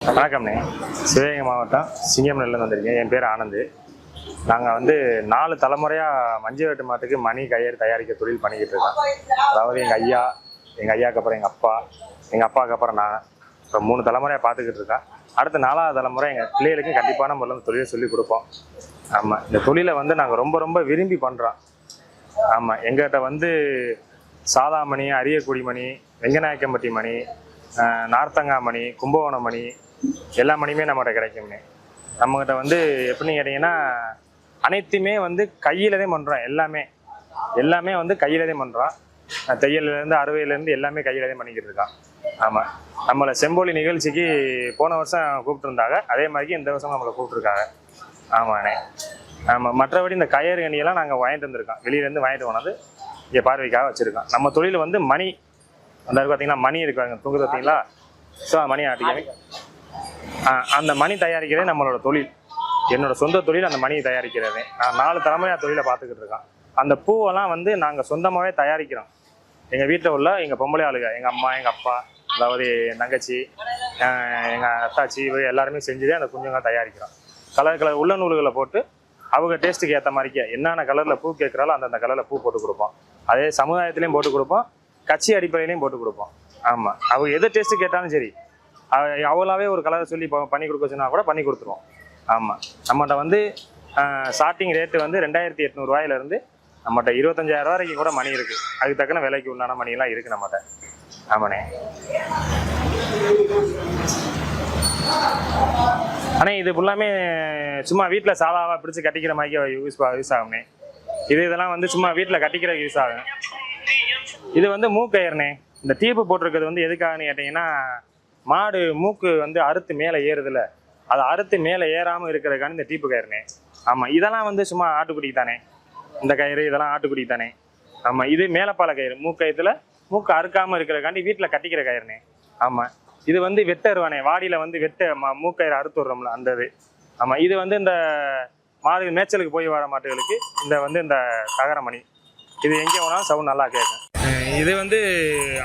வணக்கம்ண்ணே. சிவகங்கை மாவட்டம் சிங்கம்நெல்லிருந்து வந்திருக்கேன். என் பேர் ஆனந்த். நாங்கள் வந்து 4 தலைமுறையாக மஞ்சள் வெட்டு மாட்டுக்கு மணி கயிறு தயாரிக்க தொழில் பண்ணிக்கிட்டு இருக்கோம். அதாவது எங்கள் ஐயாவுக்கு அப்புறம் எங்கள் அப்பாவுக்கு அப்புறம் நான் இப்போ 3 தலைமுறையாக பார்த்துக்கிட்டு இருக்கேன். அடுத்த 4வது தலைமுறை எங்கள் பிள்ளைகளுக்கு கண்டிப்பான முறையில் இந்த தொழிலை சொல்லிக் கொடுப்போம். ஆமாம், இந்த தொழிலை வந்து நாங்கள் ரொம்ப ரொம்ப விரும்பி பண்ணுறோம். ஆமாம், எங்கள்கிட்ட வந்து சாதா மணி, அரியக்குடி மணி, வெங்கநாயக்கம்பட்டி மணி, நார்த்தங்காய் மணி, கும்பகோணம் மணி, எல்லா மணியுமே நம்மகிட்ட கிடைக்கும்ண்ணே. நம்மகிட்ட வந்து எப்படின்னு கேட்டிங்கன்னா அனைத்துமே வந்து கையில் தான் பண்ணுறோம். எல்லாமே வந்து கையில் தான் பண்ணுறோம். தையல்லேருந்து அறுவையிலேருந்து எல்லாமே கையில் தான் பண்ணிக்கிட்டு இருக்கோம். ஆமாம், நம்மளை செம்போலி நிகழ்ச்சிக்கு போன வருஷம் கூப்பிட்டுருந்தாங்க. அதே மாதிரி இந்த வருஷம் நம்மளை கூப்பிட்ருக்காங்க. ஆமாண்ணே. ஆமாம், மற்றபடி இந்த கயிறு கணியெல்லாம் நாங்கள் வாங்கிட்டு வந்திருக்கோம். வெளியிலேருந்து வாங்கிட்டு போனது இங்கே பார்வைக்காக வச்சுருக்கோம். நம்ம தொழில் வந்து மணி அந்த பார்த்தீங்கன்னா மணி இருக்காங்க தூங்குது பார்த்தீங்களா? ஸோ மணி ஆட்டிக்கிறேன். அந்த மணி தயாரிக்கிறதே நம்மளோட தொழில். என்னோட சொந்த தொழில் அந்த மணியை தயாரிக்கிறது. நான் 4 தலைமுறையாக தொழிலை பார்த்துக்கிட்டு இருக்கேன். அந்த பூவெல்லாம் வந்து நாங்கள் சொந்தமாகவே தயாரிக்கிறோம். எங்கள் வீட்டில் உள்ள எங்கள் பொம்பளை ஆளுங்க, எங்கள் அம்மா, எங்கள் அப்பா, அதாவது என் தங்கச்சி, எங்கள் அத்தாச்சி, எல்லாருமே செஞ்சுதே அந்த குஞ்சுங்க தயாரிக்கிறோம். கலர் உள்ள நூல்களை போட்டு அவங்க டேஸ்ட்டுக்கு ஏற்ற மாதிரிக்கே என்னென்ன கலரில் பூ கேட்குறாலும் அந்தந்த கலரில் பூ போட்டு கொடுப்போம். அதே சமுதாயத்துலேயும் போட்டு கொடுப்போம், கட்சி அடிப்படையிலையும் போட்டு கொடுப்போம். ஆமாம், அவங்க எது டேஸ்ட்டு கேட்டாலும் சரி, அவங்களாவே ஒரு கலரை சொல்லி பண்ணி கொடுக்க சொன்னா கூட பண்ணி கொடுத்துருவோம். ஆமாம், நம்மகிட்ட வந்து ஸ்டார்டிங் ரேட்டு வந்து 2800 ரூபாயிலேருந்து நம்மகிட்ட 25,000 வரைக்கும் கூட மணி இருக்குது. அதுக்கு தக்கன விலைக்கு உண்டான மணியெல்லாம் இருக்குது நம்மகிட்ட. ஆமாண்ணே. ஆனால் இது ஃபுல்லாமே சும்மா வீட்டில் சாதாவாக பிடிச்சி கட்டிக்கிற மாதிரி யூஸ் ஆகும்ண்ணே. இதெல்லாம் வந்து சும்மா வீட்டில் கட்டிக்கிறதுக்கு யூஸ் ஆகும். இது வந்து மூக்கயிறுண்ணே. இந்த டீப்பு போட்டிருக்கிறது வந்து எதுக்காகன்னு கேட்டிங்கன்னா, மாடு மூக்கு வந்து அறுத்து மேலே ஏறுதில்ல, அதை அறுத்து மேலே ஏறாமல் இருக்கிறதுக்கான இந்த டீப்பு கயிறுண்ணே. ஆமாம், இதெல்லாம் வந்து சும்மா ஆட்டுக்குடி தானே. இந்த கயிறு இதெல்லாம் ஆட்டுக்குடி தானே. ஆமாம், இது மேலப்பால கயிறு, மூக்கயத்தில் மூக்கு அறுக்காமல் இருக்கிறதுக்காண்டி வீட்டில் கட்டிக்கிற கயிறுண்ணே. ஆமாம், இது வந்து வெட்டருவானே, வாடியில் வந்து மூக்கயிறு அறுத்து விட்றோம்ல அந்த இது. ஆமாம், இது வந்து இந்த மாடு மேய்ச்சலுக்கு போய் வர மாட்டுகளுக்கு இந்த தகரமணி. இது எங்கே போனாலும் சவுண்ட் நல்லா கேட்கும். இது வந்து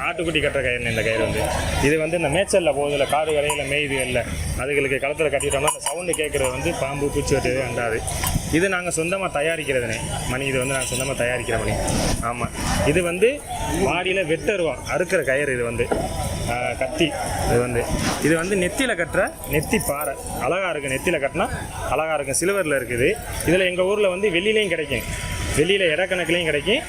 ஆட்டுக்குட்டி கட்டுற கயிறுண்ணே. இந்த கயிறு வந்து இது வந்து இந்த மேய்ச்சலில் போகுதில்ல, காடு கரையில் மேய்து இல்லை, அதுகளுக்கு களத்தில் கட்டிட்டோம்னா அந்த சவுண்டு கேட்குறது வந்து பாம்பு, பூச்சி வெட்டு அண்டாது. இது நாங்கள் சொந்தமாக தயாரிக்கிறதுனே மணி. இது வந்து நாங்கள் சொந்தமாக தயாரிக்கிற மணி. ஆமாம், இது வந்து வாடியில் வெட்டருவா அறுக்கிற கயிறு. இது வந்து கத்தி. இது வந்து நெத்தியில் கட்டுற நெத்தி பாறை. அழகாக இருக்குது, நெத்தியில் கட்டினா அழகாக இருக்கும். சில்வரில் இருக்குது. இதில் எங்கள் ஊரில் வந்து வெள்ளிலையும் கிடைக்கும், வெளியில் இட கணக்குலையும் கிடைக்கும்,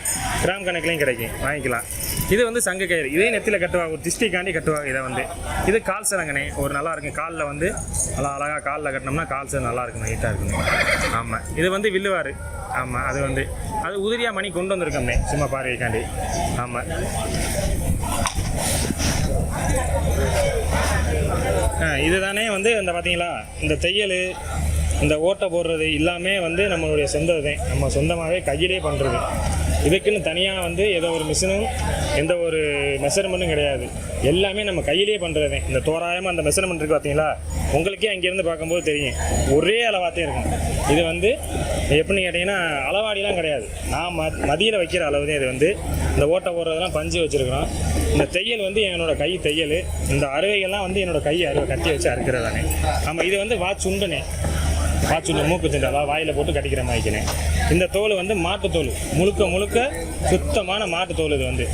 கிராம் கணக்குலையும் கிடைக்கும், வாங்கிக்கலாம். இது வந்து சங்க கயிறு. இதே நெத்தியில் கட்டுவாங்க, ஒரு திஷ்டிக்காண்டி கட்டுவாங்க. இதை வந்து இது கால் சரங்கனே. ஒரு நல்லா இருக்கும். காலில் வந்து அழகாக காலில் கட்டினோம்னா கால் சரம் நல்லா இருக்கும், நீட்டாக இருக்குங்க. ஆமாம், இது வந்து வில்லுவார். ஆமாம், அது உதிரியாக மணி கொண்டு வந்திருக்கோம்னே சும்மா பார்வைக்காண்டி. ஆமாம், இதுதானே வந்து இந்த பார்த்தீங்களா, இந்த தையல், இந்த ஓட்டை போடுறது எல்லாமே வந்து நம்மளுடைய சொந்ததான். நம்ம சொந்தமாகவே கையிலே பண்ணுறது. இதுக்குன்னு தனியாக வந்து ஏதோ ஒரு மிஷினும் எந்த ஒரு மெஷர்மெண்ட்டும் கிடையாது. எல்லாமே நம்ம கையிலே பண்ணுறதே. இந்த தோராயமாக அந்த மெஷர்மெண்ட் இருக்குது பார்த்தீங்களா, உங்களுக்கே அங்கேருந்து பார்க்கும்போது தெரியும், ஒரே அளவாகத்தே இருக்கும். இது வந்து எப்படின்னு கேட்டிங்கன்னா அளவாடிலாம் கிடையாது. நான் மதியில் வைக்கிற அளவு தான். இது வந்து இந்த ஓட்டை போடுறதெல்லாம் பஞ்சு வச்சுருக்கிறோம். இந்த தையல் வந்து என்னோடய கை தையல். இந்த அறுவைகள்லாம் வந்து என்னோடய கை அறுவை கட்டி வச்சு அறுக்கிறதானே. ஆமாம், இது வந்து வாச்சுண்டுனே. வாச்சுண்டு மூக்கு சுண்டு, அதாவது வாயில் போட்டு கட்டிக்கிற மாதிரிக்கினே. இந்த தோல் வந்து மாட்டுத்தோல், முழுக்க சுத்தமான மாட்டுத்தோல். இது வந்து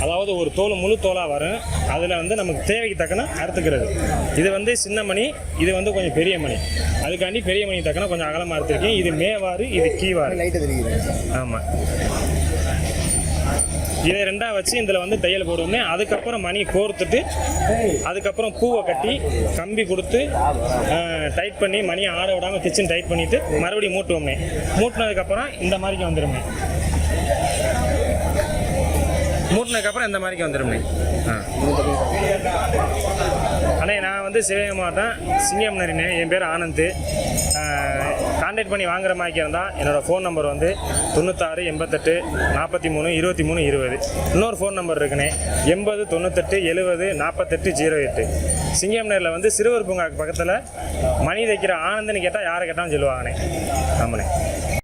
அதாவது ஒரு தோல் முழு தோலாக வரும். அதில் வந்து நமக்கு தேவைக்கு தக்கன அறுத்துக்கிறது. இது வந்து சின்ன மணி, இது வந்து கொஞ்சம் பெரிய மணி. அதுக்காண்டி பெரிய மணி தக்கன கொஞ்சம் அகலமாக அறுத்துருக்கேன். இது மேவாறு, இது கீவாறு. ஆமாம், இதை 2ஆக வச்சு இதில் வந்து தையல் போடுவோம்னே. அதுக்கப்புறம் மணி கோர்த்துட்டு அதுக்கப்புறம் பூவை கட்டி கம்பி கொடுத்து டைட் பண்ணி மணியை ஆட விடாமல் கிச்சன் டைட் பண்ணிவிட்டு மறுபடியும் மூட்டுவோம்னே. மூட்டினதுக்கப்புறம் இந்த மாதிரிக்கு வந்துடும்னே. மூட்டினதுக்கப்புறம் இந்த மாதிரிக்கு வந்துடும்னே. அண்ணே, நான் வந்து சிவகங்கை மாவட்டம் சிங்கம்நெல்லிண்ணே. என் பேர் ஆனந்த். கான்டாக்ட் பண்ணி வாங்குற மாதிரி இருந்தால் என்னோடய ஃபோன் நம்பர் வந்து 96 88 43 23 20. இன்னொரு ஃபோன் நம்பர் இருக்குண்ணே, 80 98 70 48 08. சிங்கம்நெல்லியில் வந்து சிறுவர் பூங்காக்கு பக்கத்தில் மணி தைக்கிற ஆனந்தன்னு கேட்டால் யாரை கேட்டாலும் சொல்லுவாங்கண்ணே. ஆமாண்ணே.